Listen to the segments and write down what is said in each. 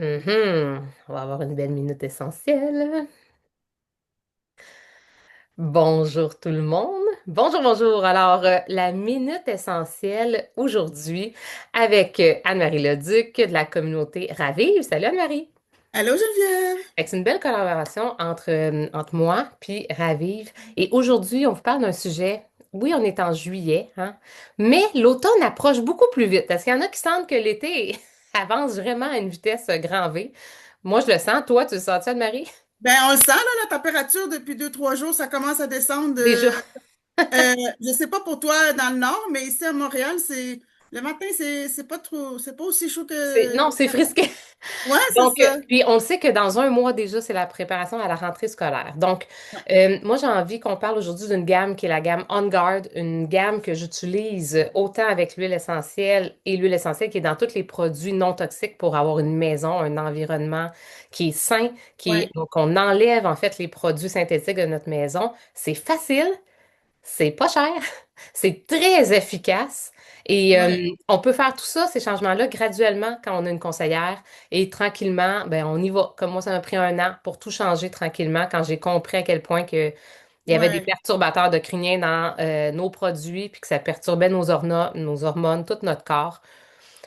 On va avoir une belle minute essentielle. Bonjour tout le monde. Bonjour, bonjour. Alors, la minute essentielle aujourd'hui avec Anne-Marie Leduc de la communauté Ravive. Salut Anne-Marie. Allô Geneviève? Fait que c'est une belle collaboration entre moi puis Ravive. Et aujourd'hui, on vous parle d'un sujet. Oui, on est en juillet, hein, mais l'automne approche beaucoup plus vite parce qu'il y en a qui sentent que l'été avance vraiment à une vitesse grand V. Moi, je le sens. Toi, tu le sens-tu, Anne-Marie? Ben, on le sent, là, la température, depuis 2, 3 jours, ça commence à descendre. Déjà. Je sais pas pour toi dans le nord, mais ici à Montréal, le matin, c'est pas trop, c'est pas aussi chaud Non, c'est frisqué. Ouais, c'est Donc, ça. puis on sait que dans un mois déjà, c'est la préparation à la rentrée scolaire. Donc, Ouais, moi, j'ai envie qu'on parle aujourd'hui d'une gamme qui est la gamme On Guard, une gamme que j'utilise autant avec l'huile essentielle et l'huile essentielle qui est dans tous les produits non toxiques pour avoir une maison, un environnement qui est sain, ouais, donc on enlève en fait les produits synthétiques de notre maison. C'est facile, c'est pas cher, c'est très efficace et ouais, on peut faire tout ça, ces changements-là, graduellement quand on a une conseillère et tranquillement, ben on y va. Comme moi, ça m'a pris un an pour tout changer tranquillement quand j'ai compris à quel point que il y avait des ouais. perturbateurs endocriniens dans nos produits puis que ça perturbait nos hormones, tout notre corps.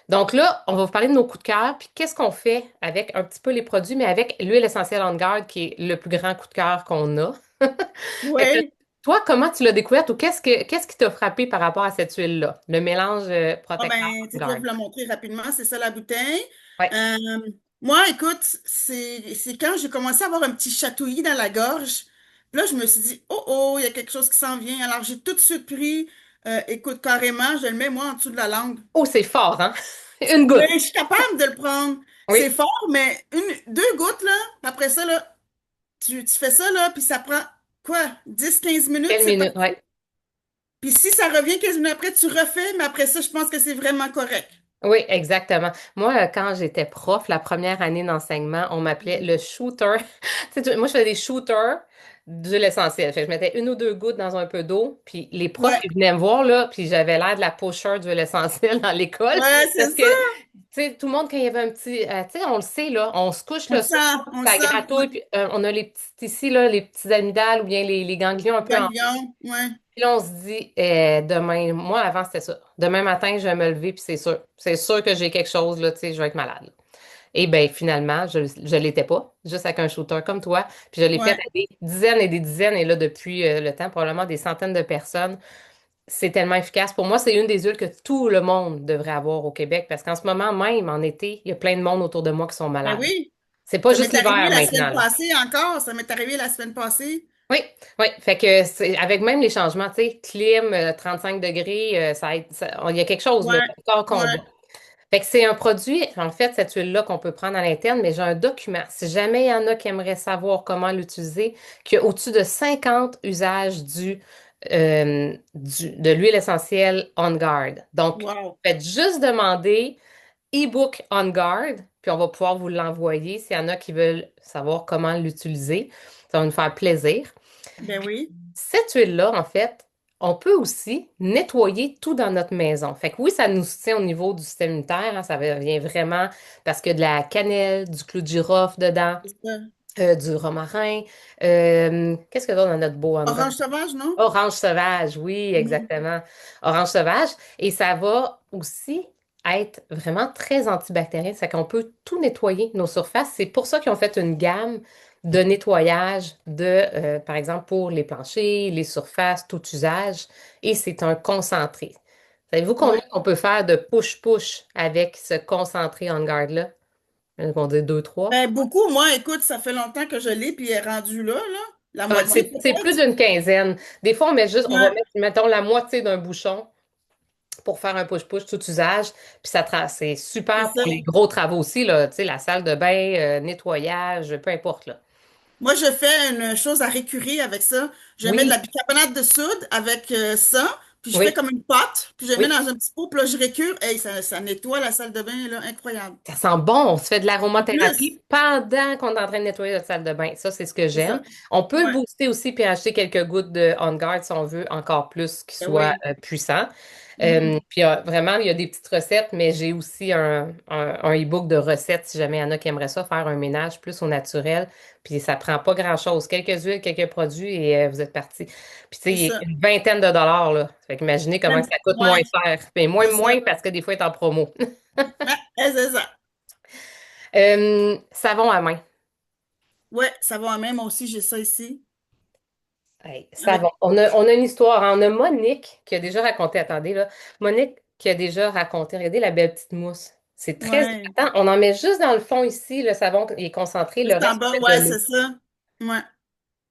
Donc là, on va vous parler de nos coups de cœur puis qu'est-ce qu'on fait avec un petit peu les produits, mais avec l'huile essentielle On Guard qui est le plus grand coup de cœur qu'on a. Fait que Ouais. toi, comment tu l'as découverte ou qu'est-ce qui t'a frappé par rapport à cette huile-là? Le mélange Ah protecteur ben, tu sais, je vais Guard. vous la montrer rapidement, c'est ça la bouteille. Ouais. Euh, Moi, écoute, c'est quand j'ai commencé à avoir un petit chatouillis dans la gorge. Puis là, je me suis dit, oh oh, il y a quelque chose qui s'en vient. Alors, j'ai tout de suite pris, écoute, carrément, je le mets moi en dessous de la langue. Oh, c'est fort, hein? Une Oui, goutte. je suis capable de le prendre. C'est Oui. fort, mais 2 gouttes, là, après ça, là, tu fais ça, là, puis ça prend, quoi, 10, 15 minutes, Quelle c'est minute, parti. ouais. Puis si ça revient 15 minutes après, tu refais, mais après ça, je pense que c'est vraiment correct. Oui, exactement. Moi, quand j'étais prof, la première année d'enseignement, on m'appelait le shooter. Moi, je faisais des shooters d'huile essentielle. Fait que je mettais une ou deux gouttes dans un peu d'eau, puis les profs, Ouais, ils venaient me voir, là, puis j'avais l'air de la pusher d'huile essentielle dans l'école. ouais, Parce c'est que, ça. tout le monde, quand il y avait un petit, tu sais, on le sait, là, on se couche On le le soir, sent, on le ça sent. Ouais. gratouille, puis on a les petits, ici, là, les petits amygdales ou bien les ganglions un peu en. Ganglion, ouais. Puis là, on se dit, demain, moi, avant, c'était ça. Demain matin, je vais me lever, puis c'est sûr. C'est sûr que j'ai quelque chose, là, tu sais, je vais être malade, là. Et bien, finalement, je l'étais pas, juste avec un shooter comme toi. Puis je l'ai fait Ouais. à des dizaines et des dizaines, et là, depuis le temps, probablement des centaines de personnes. C'est tellement efficace. Pour moi, c'est une des huiles que tout le monde devrait avoir au Québec, parce qu'en ce moment même, en été, il y a plein de monde autour de moi qui sont Ben malades. oui. C'est pas Ça juste m'est arrivé l'hiver la semaine maintenant, là. passée encore. Ça m'est arrivé la semaine passée. Oui, oui. Fait que avec même les changements, tu sais, clim, 35 degrés, il y a quelque chose, là, Ouais, le corps combat. ouais. Fait que c'est un produit, en fait, cette huile-là qu'on peut prendre à l'interne, mais j'ai un document. Si jamais il y en a qui aimeraient savoir comment l'utiliser, qu'il y a au-dessus de 50 usages de l'huile essentielle On Guard. Donc, Wow. faites juste demander e-book On Guard, puis on va pouvoir vous l'envoyer s'il y en a qui veulent savoir comment l'utiliser. Ça va nous faire plaisir. Ben oui. Cette huile-là, en fait, on peut aussi nettoyer tout dans notre maison. Fait que oui, ça nous soutient au niveau du système immunitaire, hein, ça vient vraiment parce que de la cannelle, du clou de girofle dedans, C'est ça. du romarin. Qu'est-ce que d'autre dans notre beau on Orange sauvage, non? Orange sauvage, oui, Mhm. exactement. Orange sauvage. Et ça va aussi être vraiment très antibactérien. C'est qu'on peut tout nettoyer, nos surfaces. C'est pour ça qu'ils ont fait une gamme de nettoyage par exemple, pour les planchers, les surfaces, tout usage. Et c'est un concentré. Savez-vous combien Ouais. on peut faire de push-push avec ce concentré on guard-là? On dit deux, trois. Ben beaucoup, moi, écoute, ça fait longtemps que je l'ai, puis il est rendu là, là. La Ah, moitié c'est plus peut-être. d'une quinzaine. Des fois, on va Ouais, mettre, mettons, la moitié d'un bouchon pour faire un push-push tout usage. Puis c'est c'est super ça. pour les gros travaux aussi, là, tu sais, la salle de bain, nettoyage, peu importe, là. Moi, je fais une chose à récurer avec ça. Je mets de Oui, la bicarbonate de soude avec ça, puis je fais oui, comme une pâte, puis je mets oui. dans un petit pot, puis là, je récure. Hey, ça nettoie la salle de bain, là, incroyable. Ça sent bon. On se fait de En plus, l'aromathérapie pendant qu'on est en train de nettoyer notre salle de bain. Ça, c'est ce que c'est j'aime. ça. On peut le Ouais, booster aussi puis acheter quelques gouttes de On Guard si on veut encore plus qu'il ben soit oui. puissant. Mhm. Puis vraiment, il y a des petites recettes, mais j'ai aussi un e-book de recettes si jamais il y en a qui aimeraient ça, faire un ménage plus au naturel. Puis ça prend pas grand-chose. Quelques huiles, quelques produits et vous êtes parti. Puis tu sais, C'est il est ça. une vingtaine de dollars, là. Fait qu'imaginez comment ça coûte moins Ouais, cher. Mais c'est ça. moins parce que des fois, il est en promo. Ouais, c'est ça. Savon à main. Ouais, ça va même. Moi aussi, j'ai ça ici. Hey, savon. Avec. On a une histoire, hein. On a Monique qui a déjà raconté, attendez là, Monique qui a déjà raconté, regardez la belle petite mousse. C'est très Ouais. hydratant. On en met juste dans le fond ici, le savon il est concentré, le Juste en reste, bas, on met ouais, de l'eau. c'est ça. Ouais.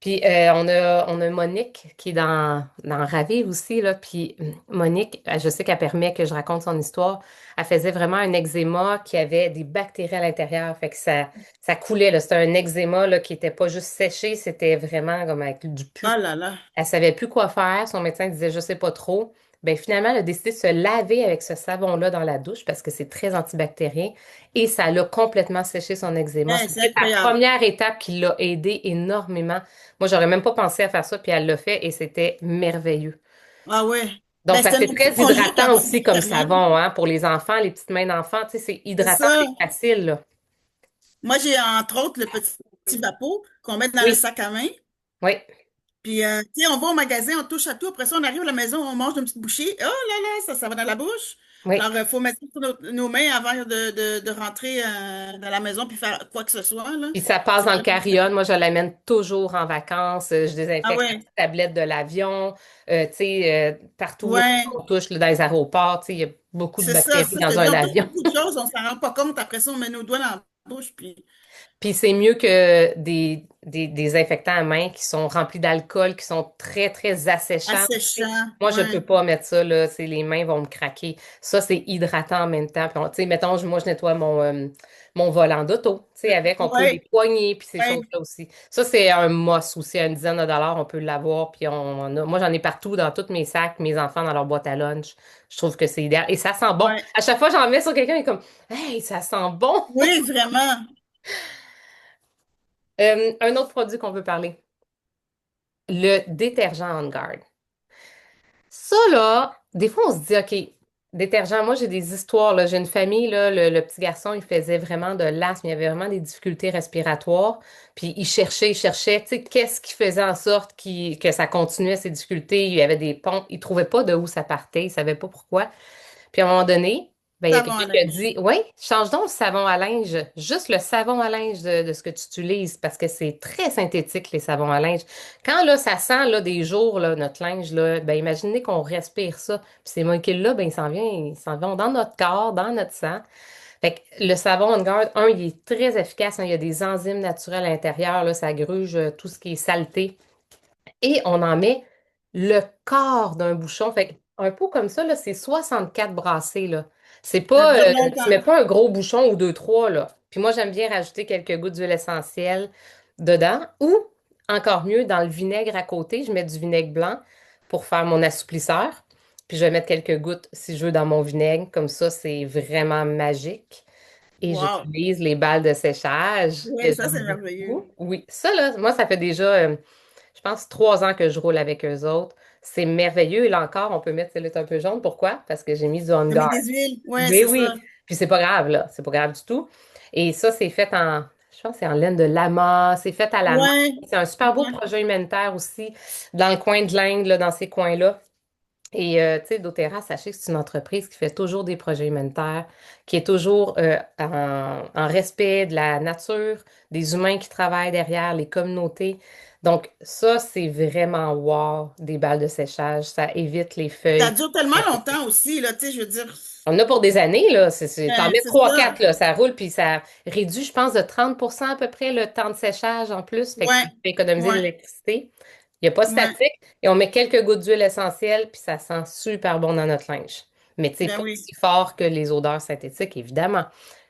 Puis on a Monique qui est dans Ravive aussi, là. Puis Monique, je sais qu'elle permet que je raconte son histoire. Elle faisait vraiment un eczéma qui avait des bactéries à l'intérieur. Fait que ça coulait, là. C'était un eczéma là, qui était pas juste séché, c'était vraiment comme avec du pu. Oh là là. Elle savait plus quoi faire. Son médecin disait, je sais pas trop. Ben, finalement, elle a décidé de se laver avec ce savon-là dans la douche parce que c'est très antibactérien et ça l'a complètement séché son eczéma. Hey, c'est C'était la incroyable. première étape qui l'a aidé énormément. Moi, j'aurais même pas pensé à faire ça, puis elle l'a fait et c'était merveilleux. Ah ouais. Donc, Ben, parce c'était que c'est notre petit très conjoint hydratant aussi comme antibactérien. savon, hein, pour les enfants, les petites mains d'enfants. Tu sais, c'est C'est hydratant ça. et facile, là. Moi, j'ai entre autres le petit vapeau qu'on met dans le Oui, sac à main. oui, Puis, tu sais, on va au magasin, on touche à tout. Après ça, on arrive à la maison, on mange une petite bouchée. Oh là là, ça va dans la bouche. oui. Alors, il faut mettre ça sur nos mains avant de rentrer dans la maison puis faire quoi que ce soit, là. Puis ça passe C'est dans le vraiment carry-on. Moi, je l'amène toujours en vacances. Je Ah désinfecte la ouais. petite tablette de l'avion. Tu sais, partout où Ouais. on touche, là, dans les aéroports, tu sais, il y a beaucoup de C'est ça, bactéries ça, je dans te un dis, on touche avion. beaucoup de choses, on s'en rend pas compte. Après ça, on met nos doigts dans la bouche, puis Puis c'est mieux que des infectants à main qui sont remplis d'alcool, qui sont très, très asséchants aussi. asséchant. Moi, je peux Ouais. pas mettre ça, là. Les mains vont me craquer. Ça, c'est hydratant en même temps. Puis, tu sais, mettons, moi, je nettoie mon volant d'auto. Tu sais, avec, on peut les Ouais. poigner, puis ces Ouais. choses-là aussi. Ça, c'est un must aussi. À une dizaine de dollars, on peut l'avoir. Puis, moi, j'en ai partout dans tous mes sacs, mes enfants dans leur boîte à lunch. Je trouve que c'est idéal. Et ça sent bon. Ouais. À chaque fois, j'en mets sur quelqu'un, il est comme, hey, ça sent bon. Oui, vraiment. Un autre produit qu'on veut parler, le détergent On Guard. Ça, là, des fois, on se dit, OK, détergent, moi, j'ai des histoires, là. J'ai une famille, là, le petit garçon, il faisait vraiment de l'asthme, il avait vraiment des difficultés respiratoires. Puis il cherchait, tu sais, qu'est-ce qui faisait en sorte que ça continuait, ces difficultés. Il y avait des pompes, il trouvait pas de où ça partait, il savait pas pourquoi. Puis à un moment donné, ben, il y a Savon quelqu'un à qui a linge. dit, oui, change donc le savon à linge, juste le savon à linge de ce que tu utilises, parce que c'est très synthétique, les savons à linge. Quand là, ça sent là, des jours, là, notre linge, là, ben, imaginez qu'on respire ça. Puis ces molécules-là, ben, ils s'en vont dans notre corps, dans notre sang. Fait que le savon On Guard, il est très efficace, hein, il y a des enzymes naturelles à l'intérieur, là, ça gruge tout ce qui est saleté. Et on en met le quart d'un bouchon. Fait un pot comme ça, là, c'est 64 brassées, là. C'est Ça pas, dure tu longtemps. mets pas un gros bouchon ou deux, trois, là. Puis moi, j'aime bien rajouter quelques gouttes d'huile essentielle dedans. Ou, encore mieux, dans le vinaigre à côté, je mets du vinaigre blanc pour faire mon assouplisseur. Puis je vais mettre quelques gouttes, si je veux, dans mon vinaigre. Comme ça, c'est vraiment magique. Et Wow. j'utilise les balles de séchage Oui, que ça, c'est j'aime merveilleux. beaucoup. Oui, ça, là, moi, ça fait déjà, je pense, 3 ans que je roule avec eux autres. C'est merveilleux. Et là encore, on peut mettre celle-là un peu jaune. Pourquoi? Parce que j'ai mis du On T'as mis Guard. des huiles. Oui, Oui, c'est ça. oui. Puis c'est pas grave, là. C'est pas grave du tout. Et ça, c'est fait je pense que c'est en laine de lama. C'est fait à la main. Oui. C'est un super beau projet humanitaire aussi, dans le coin de l'Inde, là, dans ces coins-là. Et tu sais, doTERRA, sachez que c'est une entreprise qui fait toujours des projets humanitaires, qui est toujours en respect de la nature, des humains qui travaillent derrière, les communautés. Donc, ça, c'est vraiment wow, des balles de séchage. Ça évite les Ça feuilles. dure tellement longtemps aussi, là, tu sais, je veux dire. On en a pour des années, là. T'en mets C'est trois, ça. quatre, là, ça roule, puis ça réduit, je pense, de 30% à peu près le temps de séchage en plus. Fait que Ouais. ça fait économiser de Ouais. l'électricité. Il n'y a pas de Ouais. statique. Et on met quelques gouttes d'huile essentielle, puis ça sent super bon dans notre linge. Mais tu sais, Ben pas oui. aussi fort que les odeurs synthétiques, évidemment.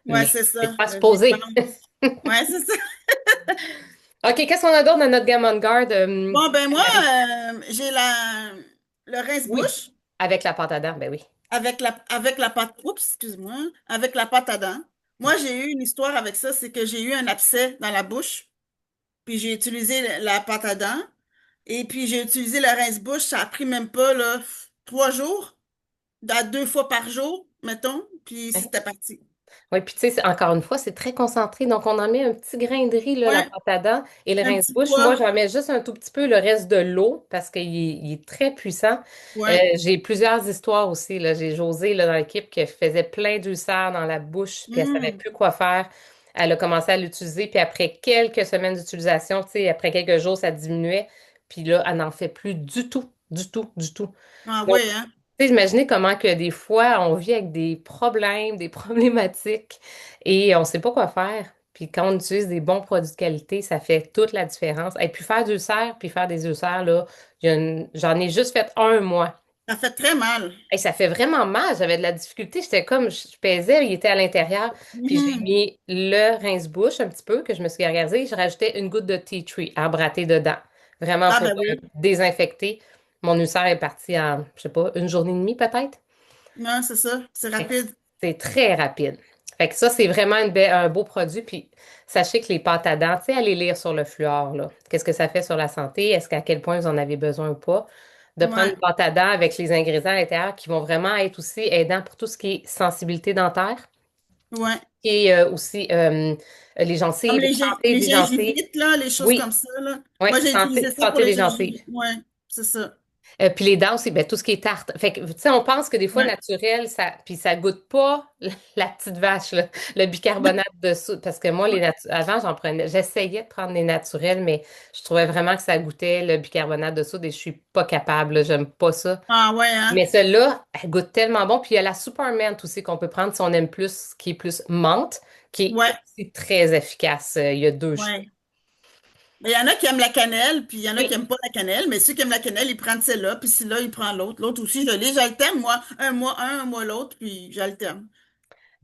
Ouais, Mais c'est c'est ça. pas J'y supposé. pense. Ouais, c'est ça. OK, qu'est-ce qu'on a d'autre dans notre gamme On Guard? Bon, ben moi, Marie? j'ai le Oui. rince-bouche Avec la pâte à dents, ben oui. avec la pâte. Oups, excuse-moi. Avec la pâte à dents. Moi, j'ai eu une histoire avec ça, c'est que j'ai eu un abcès dans la bouche, puis j'ai utilisé la pâte à dents, et puis j'ai utilisé le rince-bouche, ça a pris même pas, là, 3 jours. à 2 fois par jour, mettons, puis Ouais. c'était parti. Oui, puis tu sais, encore une fois, c'est très concentré. Donc, on en met un petit grain de riz, là, la Ouais, pâte à dents et le un petit rince-bouche. Moi, pois. j'en mets juste un tout petit peu, le reste de l'eau, parce qu'il est très puissant. Ouais. J'ai plusieurs histoires aussi, là. J'ai José, là, dans l'équipe, qui faisait plein d'ulcères dans la bouche, puis elle savait Mm. plus quoi faire. Elle a commencé à l'utiliser, puis après quelques semaines d'utilisation, tu sais, après quelques jours, ça diminuait. Puis là, elle n'en fait plus du tout, du tout, du tout. Ah Donc, ouais, hein? tu sais, imaginez comment que des fois, on vit avec des problèmes, des problématiques et on ne sait pas quoi faire. Puis quand on utilise des bons produits de qualité, ça fait toute la différence. Et puis faire du ulcère, puis faire des ulcères, là, j'en ai juste fait un mois. Ça fait très mal. Et ça fait vraiment mal. J'avais de la difficulté. J'étais comme, je pesais, il était à l'intérieur. Puis j'ai Mhm. mis le rince-bouche un petit peu, que je me suis regardée. Je rajoutais une goutte de tea tree à bratter dedans. Vraiment Ah pour ben oui. désinfecter. Mon ulcère est parti en, je sais pas, une journée et demie peut-être. Non, c'est ça. C'est Fait que rapide. c'est très rapide. Fait que ça, c'est vraiment un beau produit. Puis sachez que les pâtes à dents, tu sais, allez lire sur le fluor, là. Qu'est-ce que ça fait sur la santé? Est-ce qu'à quel point vous en avez besoin ou pas? De prendre Ouais. une pâte à dents avec les ingrédients à l'intérieur qui vont vraiment être aussi aidants pour tout ce qui est sensibilité dentaire Ouais. et aussi les Comme gencives, santé les des gencives. gingivites, là, les choses comme Oui, ça, là. oui, Moi, j'ai utilisé ça pour santé les des gencives. gingivites. Ouais, c'est ça. Puis les dents aussi, ben, tout ce qui est tarte. Fait que, tu sais, on pense que des fois, Ouais. naturel, puis ça goûte pas la petite vache, là, le bicarbonate de soude. Parce que moi, avant, j'essayais de prendre les naturels, mais je trouvais vraiment que ça goûtait le bicarbonate de soude et je suis pas capable, là, j'aime pas ça. Ah ouais, hein? Mais celle-là, elle goûte tellement bon. Puis il y a la super menthe aussi qu'on peut prendre si on aime plus, qui est plus menthe, qui est Ouais, aussi très efficace. Il y a deux choix. ouais. Mais il y en a qui aiment la cannelle, puis il y en a qui Oui. aiment pas la cannelle, mais ceux qui aiment la cannelle, ils prennent celle-là, puis celui-là, ils prennent l'autre. L'autre aussi, je l'ai, j'alterne, moi. Un mois l'autre, puis j'alterne.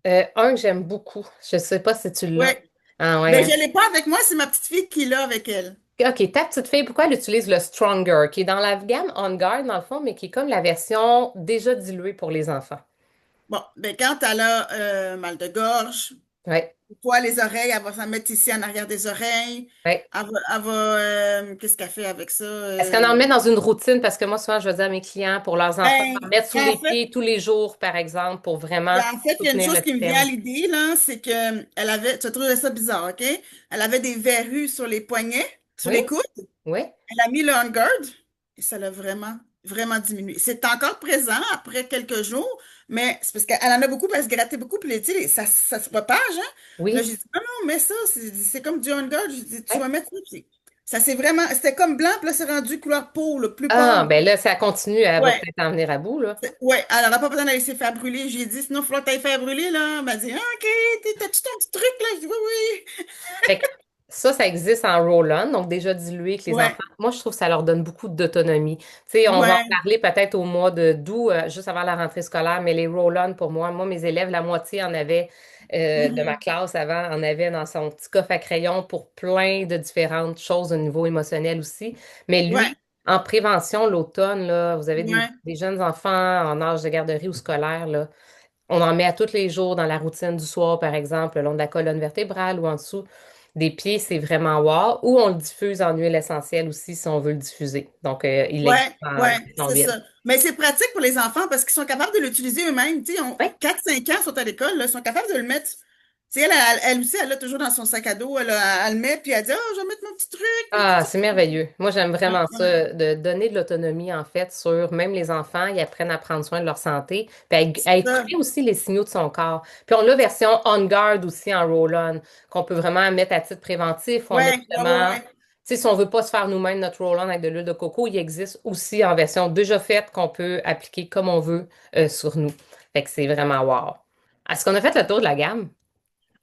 Un que j'aime beaucoup. Je sais pas si tu l'as. Ouais. Ah ouais, Mais hein? je l'ai pas avec moi, c'est ma petite fille qui l'a avec elle. OK, ta petite fille, pourquoi elle utilise le Stronger, qui est dans la gamme On Guard, dans le fond, mais qui est comme la version déjà diluée pour les enfants? Bon, ben quand elle a mal de gorge, Oui, poids les oreilles, elle va s'en mettre ici en arrière des oreilles. oui. Qu'est-ce qu'elle fait avec ça? Est-ce qu'on en met dans une routine? Parce que moi, souvent, je vais dire à mes clients, pour leurs enfants, Ben, en mettre sous en les fait, pieds tous les jours, par exemple, pour vraiment il y a une soutenir le chose qui me vient à système. l'idée, là, c'est que elle avait, tu as trouvé ça bizarre, OK? Elle avait des verrues sur les poignets, sur Oui, les coudes. oui, Elle a mis le On Guard et ça l'a vraiment, vraiment diminué. C'est encore présent après quelques jours, mais c'est parce qu'elle en a beaucoup, parce qu'elle se grattait beaucoup, puis tu sais, ça se propage, hein? Là, oui. j'ai dit, non, non, mais ça, c'est comme du On Guard. J'ai dit, tu Oui. vas mettre ça, puis ça c'est vraiment, c'était comme blanc, puis là, c'est rendu couleur peau, le plus Ah, pâle. ben là, ça continue, elle va Ouais, peut-être en venir à bout, là. ouais, elle n'aura pas besoin d'aller se faire brûler. J'ai dit, sinon, il faudra que t'ailles faire brûler, là. Elle m'a dit, ah, OK, t'as-tu ton petit truc, là? Je dis, oui, oui. Fait que ça existe en roll-on, donc déjà dilué avec les enfants. Ouais, Moi, je trouve que ça leur donne beaucoup d'autonomie. Tu sais, on va en ouais. parler peut-être au mois d'août, juste avant la rentrée scolaire, mais les roll-on, pour moi, mes élèves, la moitié en avait de ma Mhm. classe avant, en avait dans son petit coffre à crayon pour plein de différentes choses au niveau émotionnel aussi. Mais Ouais, lui, en prévention, l'automne, là, vous avez ouais, des jeunes enfants en âge de garderie ou scolaire, là, on en met à tous les jours dans la routine du soir, par exemple, le long de la colonne vertébrale ou en dessous des pieds, c'est vraiment wow. Ou on le diffuse en huile essentielle aussi si on veut le diffuser. Donc, il existe en ouais, version c'est vide. ça. Mais c'est pratique pour les enfants parce qu'ils sont capables de l'utiliser eux-mêmes. Tu sais, Oui. 4-5 ans, sont à l'école, là, ils sont capables de le mettre. Tu sais, elle aussi, elle l'a toujours dans son sac à dos. Elle le met, puis elle dit, oh, je vais mettre mon petit truc, puis tout Ah, ça. c'est merveilleux. Moi, j'aime Ouais, vraiment ouais, ça, de donner de l'autonomie, en fait, sur même les enfants, ils apprennent à prendre soin de leur santé, puis c'est à ça. écouter aussi les signaux de son corps. Puis on a la version on guard aussi en roll-on, qu'on peut vraiment mettre à titre préventif. On a justement, Ouais. tu sais, si on veut pas se faire nous-mêmes notre roll-on avec de l'huile de coco, il existe aussi en version déjà faite qu'on peut appliquer comme on veut sur nous. Fait que c'est vraiment wow. Est-ce qu'on a fait le tour de la gamme?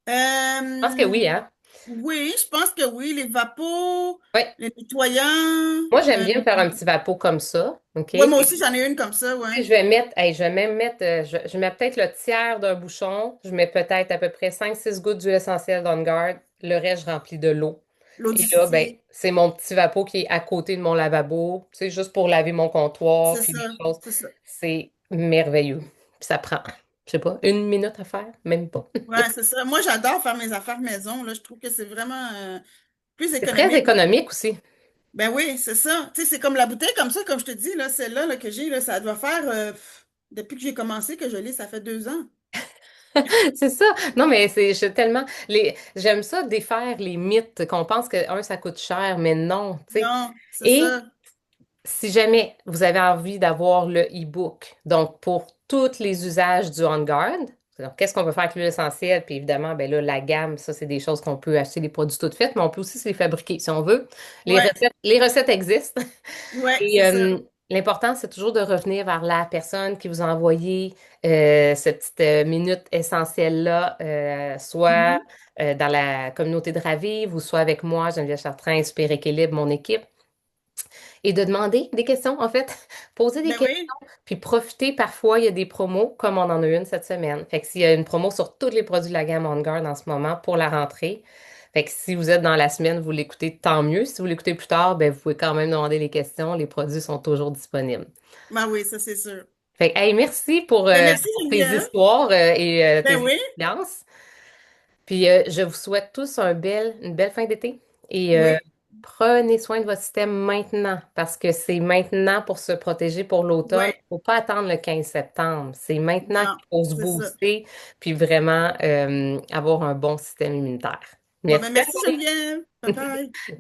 Je pense que Euh, oui, hein? oui, je pense que oui, les vapos, Oui. les nettoyants. Moi, j'aime bien me faire un petit vapeau comme ça, OK? Ouais, moi aussi, j'en ai une comme ça, Tu sais, ouais. je vais mettre, hey, je vais même mettre, je mets peut-être le tiers d'un bouchon, je mets peut-être à peu près 5 6 gouttes d'huile essentielle d'On Guard, le reste, je remplis de l'eau. L'eau Et là, ben, diffusée. c'est mon petit vapeau qui est à côté de mon lavabo, tu sais, juste pour laver mon comptoir, C'est puis mes ça, choses. c'est ça. C'est merveilleux. Puis ça prend, je sais pas, 1 minute à faire, même pas. Ouais, c'est ça. Moi, j'adore faire mes affaires maison, là. Je trouve que c'est vraiment plus C'est très économique. économique aussi. Ben oui, c'est ça. Tu sais, c'est comme la bouteille comme ça, comme je te dis, là, celle-là là, que j'ai, là, ça doit faire Depuis que j'ai commencé, que je lis, ça fait 2 ans. C'est ça. Non, mais tellement j'aime ça défaire les mythes qu'on pense que un ça coûte cher, mais non, tu sais. Non, c'est Et ça. si jamais vous avez envie d'avoir le e-book, donc pour tous les usages du On Guard, alors qu'est-ce qu'on peut faire avec l'huile essentielle? Puis évidemment, ben là, la gamme, ça, c'est des choses qu'on peut acheter des produits tout faits, mais on peut aussi se les fabriquer si on veut. Ouais, Les recettes existent. ouais, Et c'est ça. l'important, c'est toujours de revenir vers la personne qui vous a envoyé cette petite minute essentielle-là, soit Mhm. dans la communauté de Ravive ou soit avec moi, Geneviève Chartrain, Super Équilibre, mon équipe, et de demander des questions, en fait, poser des Ben questions, oui. puis profiter. Parfois, il y a des promos, comme on en a une cette semaine. Fait que s'il y a une promo sur tous les produits de la gamme On Guard en ce moment pour la rentrée, fait que si vous êtes dans la semaine, vous l'écoutez, tant mieux. Si vous l'écoutez plus tard, ben, vous pouvez quand même demander les questions. Les produits sont toujours disponibles. Ben oui, ça c'est sûr. Fait que, hey, merci Ben merci pour tes Geneviève. histoires et tes Ben oui, expériences. Puis je vous souhaite tous une belle fin d'été et oui, prenez soin de votre système maintenant parce que c'est maintenant pour se protéger pour l'automne. ouais, Il ne faut pas attendre le 15 septembre. C'est maintenant non, qu'il faut se c'est ça. booster puis vraiment avoir un bon système immunitaire. Bon, ben Merci à merci toi. Geneviève. Bye bye.